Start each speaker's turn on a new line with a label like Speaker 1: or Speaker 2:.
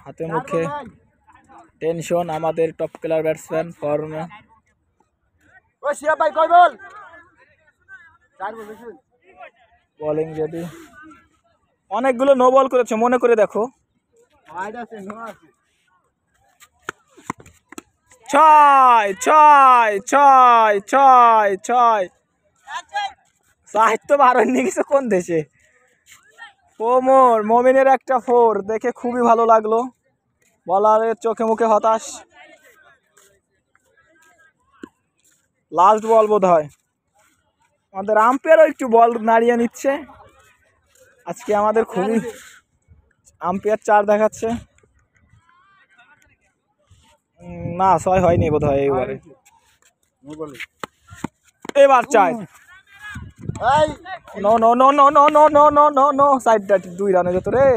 Speaker 1: হাতে মুখে টেনশন আমাদের টপ ক্লার ব্যাটসম্যান ফর্মে। বোলিং রেডি, অনেকগুলো নো বল করেছে মনে করে দেখো। ছয় ছয় ছয় ছয় ছয়, সাহিত্য বারণ নিয়ে গেছে কোন দেশে। মমিনের একটা 4 দেখে খুবই ভালো লাগলো, বলারের চোখে মুখে হতাশ। লাস্ট বল বোধ হয়, আমাদের আম্পায়ারও একটু বল নাড়িয়ে নিচ্ছে আজকে আমাদের খুবই। আম্পায়ার 4 দেখাচ্ছে, না 6 হয়নি বোধ হয় এবারে। এবার 4, no no no no no no no no no no, side 2 রানে যেত রে।